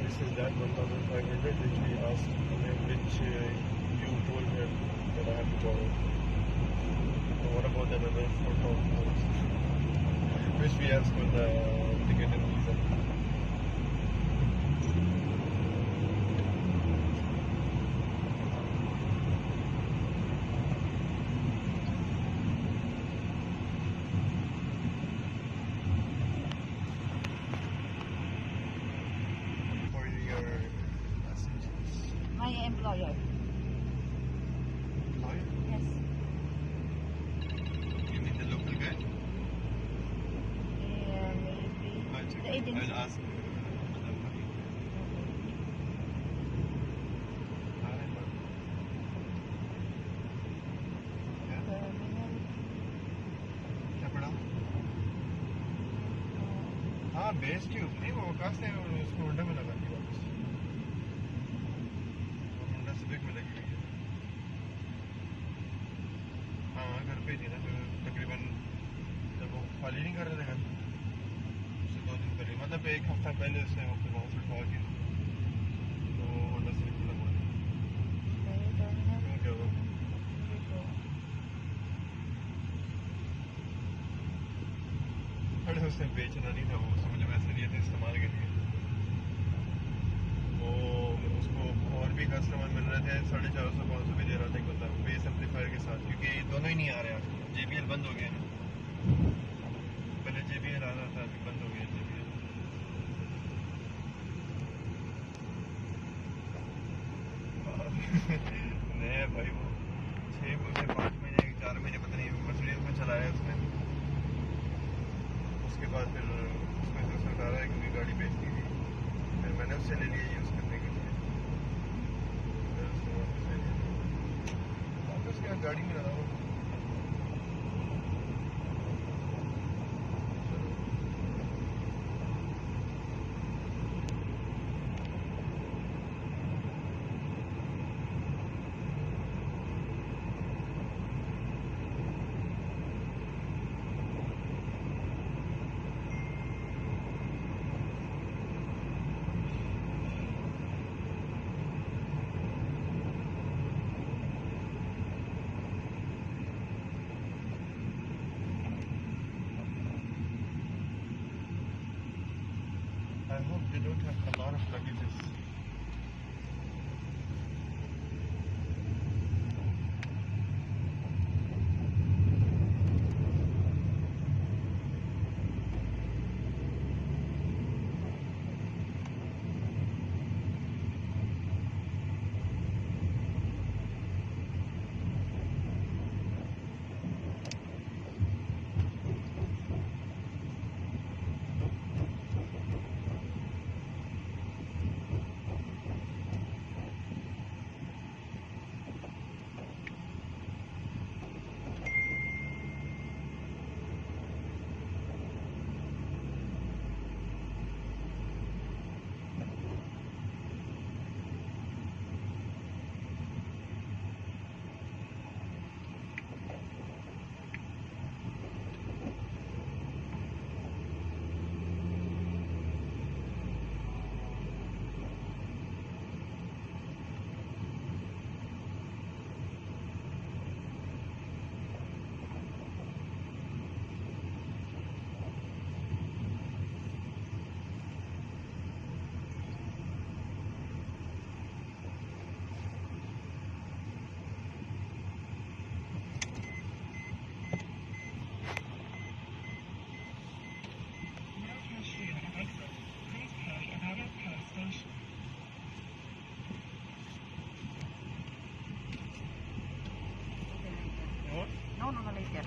This is that 1,500 which we asked, which you told him that I have to borrow. So what about that other 4,000 pounds which we asked for the ticket and visa? For your passengers. My employer. Employer? Yes. You mean the local guy? Yeah, maybe. I'll check. The agency. I'll ask Madam Mani. Hi, ma'am. Yeah? Terminal. क्या पढ़ा? हाँ base tube नहीं वो कहाँ से उसको Honda में लगा दी वापस वो होंडा सिविक में लगी हुई है हाँ घर पे ही थी ना तो तकरीबन जब वो खाली नहीं कर रहे थे घर उससे 2 दिन पहले मतलब 1 हफ्ता पहले उसने वो फिर वहाँ से उठा के तो होंडा सिविक में लगवा दी Okay, terminal. क्यों क्या हुआ Dito. अरे उसने बेचना नहीं था वो उसने मुझे वैसे दिए थे इस्तेमाल के लिए वो उसको और भी कस्टमर मिल रहे थे 450-500 भी दे रहा था एक बंदा बेस एम्पलीफायर के साथ क्योंकि दोनों ही नहीं आ रहे आज JBL बंद हो गया ना पहले JBL आ रहा था अभी बंद हो गया JBL नहीं भाई वो 6 मुझे 5 महीने 4 महीने पता नहीं मर्सिडीज में चलाया उसने उसके बाद फिर उसमें से उसने उतारा है क्योंकि गाड़ी बेचती थी फिर मैंने उससे ले लिया यूज़ करने के लिए फिर उसने वापस ले लिया वापस क्या गाड़ी में लगा वो I hope they don't have a lot of luggages. What? No, later.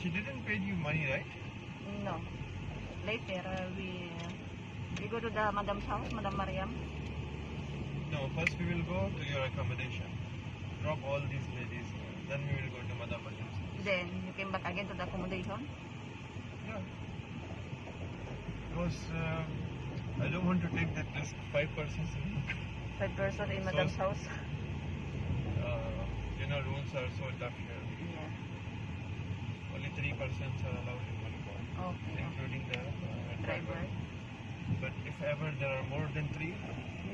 She didn't pay you money, right? No. Later, we go to the Madam's house, Madam Mariam. No, first we will go to your accommodation. Drop all these ladies here. Then we will go to Madam Mariam's house. Then you came back again to the accommodation. Yeah. Because I don't want to take that risk. 5 persons. 5 person in Madam's house. You know, rules are so tough here. Yeah. Only 3 persons are allowed in one car. Okay. including the driver. Driver. But if ever there are more than 3,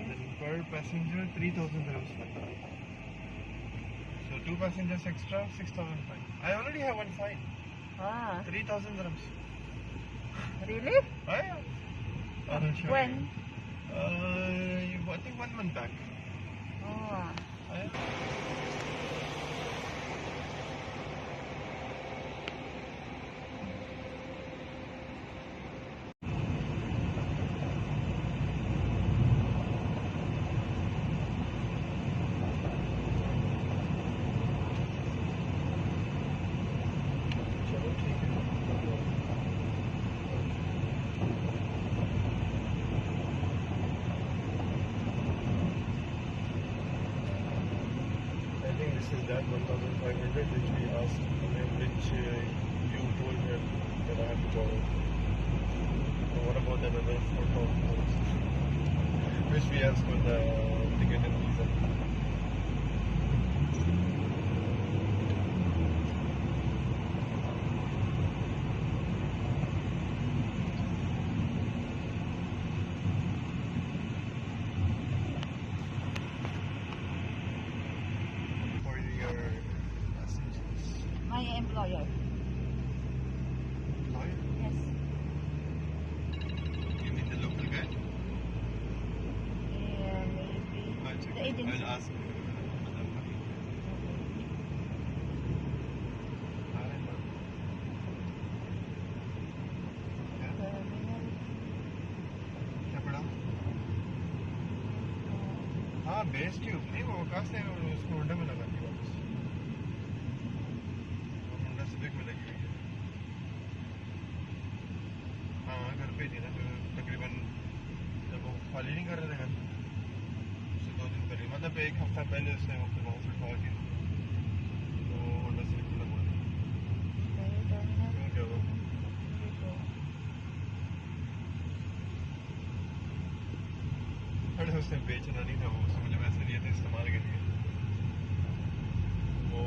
then per passenger 3,000 dirhams fine. So 2 passengers extra, 6,000 fine. I already have one fine, Ah, 3,000 dirhams. really? Oh yeah. I'll show When? you. I think 1 month back. Oh. Oh, yeah. चलो ठीक है. I think this is that 1,500 which we asked, which you told her that I have to borrow. And what about the another 4,000 which we asked for the ticket and visa? For your passengers. My employer. Lawyer? Yes. You mean the local guy? Yeah, maybe. Oh, it's The okay. agency. I'll ask Madam Maki. Alright, ma'am. Yeah? Terminal. क्या पढ़ा? हाँ base tube नहीं वो कहाँ से उसको Honda में लगा दी वापस होंडा सिविक में लगी हुई है हाँ घर पे थी ना तो तकरीबन जब वो खाली नहीं कर रहे थे घर उससे 2 दिन पहले मतलब 1 हफ्ता पहले उसने वो वहाँ से उठा के तो होंडा सिविक में लगवा दी Terminal. क्यों क्या हुआ Dito. अरे उसने बेचना नहीं था वो उसने मुझे पैसे दिए थे इस्तेमाल के लिए वो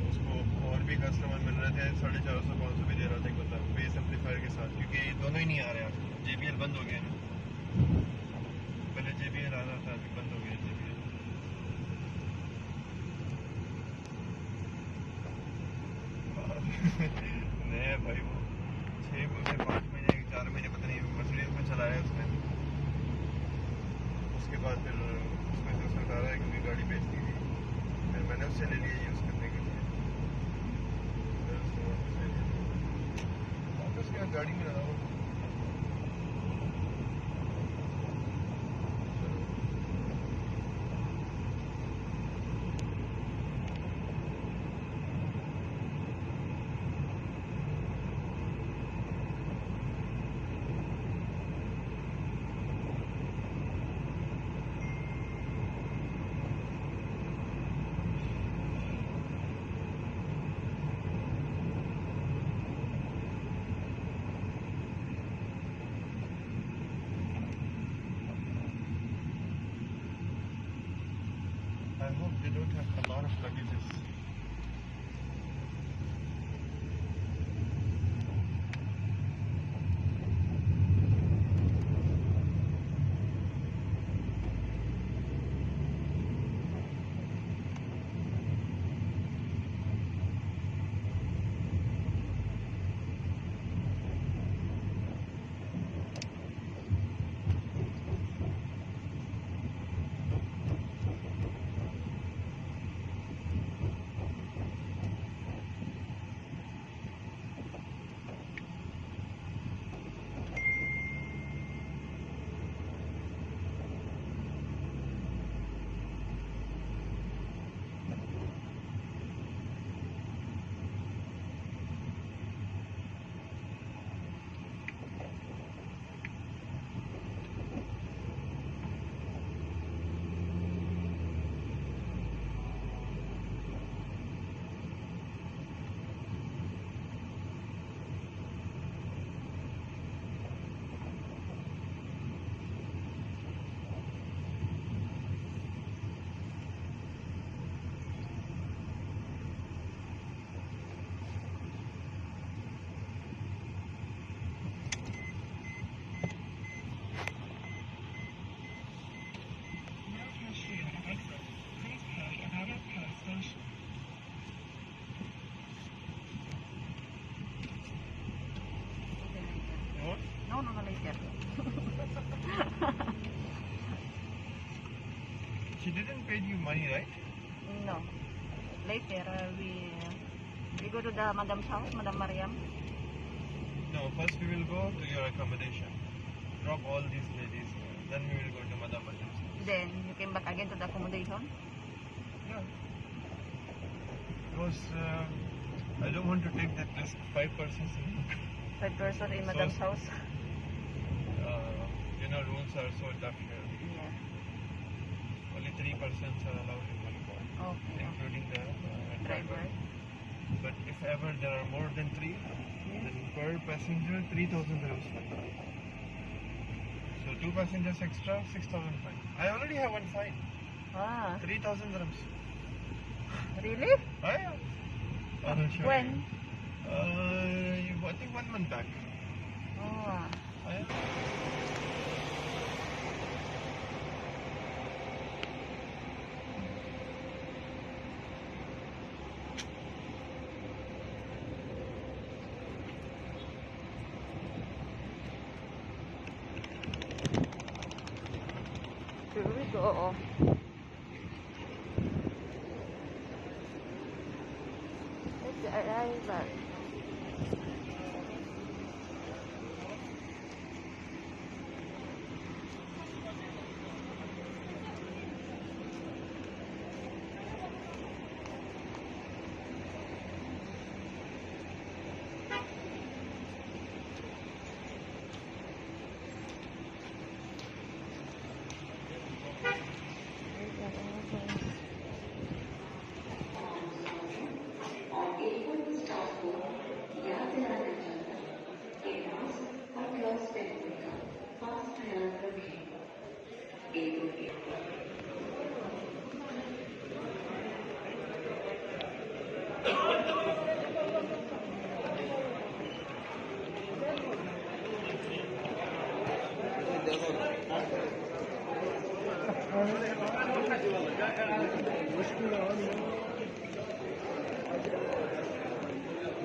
उसको और भी कस्टमर मिल रहे थे 450-500 भी दे रहा था एक बंदा बेस एम्पलीफायर के साथ क्योंकि दोनों ही नहीं आ रहे आज JBL बंद हो गया ना पहले JBL आ रहा था अभी बंद हो गया JBL नहीं भाई वो 6 से 5 महीने 4 महीने पता नहीं मर्सिडीज में चलाया उसने उसके बाद फिर उसमें से उसने उतारा है क्योंकि गाड़ी बेच दी थी फिर मैंने उससे ले लिया यूज़ करने के लिए फिर उसने वापस ले लिया वापस क्या गाड़ी में लगा वो चलो I hope they don't have a lot of luggages. No, later. She didn't pay you money, right? No. Later, we go to the Madam's house, Madam Mariam. No, first we will go to your accommodation. Drop all these ladies. Then we will go to Madam Mariam's house. Then you came back again to the accommodation. Yeah. Because I don't want to take that risk. 5 persons. 5 person in Madam's house. Rules are so tough here. Yeah. Only 3 persons are allowed in one car, Okay. including the driver. Driver. But if ever there are more than 3, then per passenger 3,000 dirhams fine. So 2 passengers extra, 6,000 fine. I already have one fine. Ah, 3,000 dirhams. really? Oh, yeah. I'll show When? you. I think 1 month back. Oh. Oh, yeah. Here we go. It's the arrival.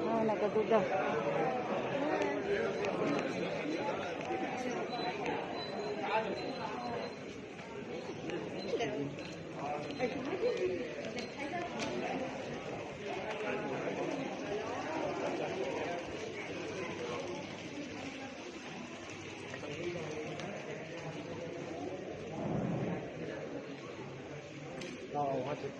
Ah, nagaduda. No, watch it.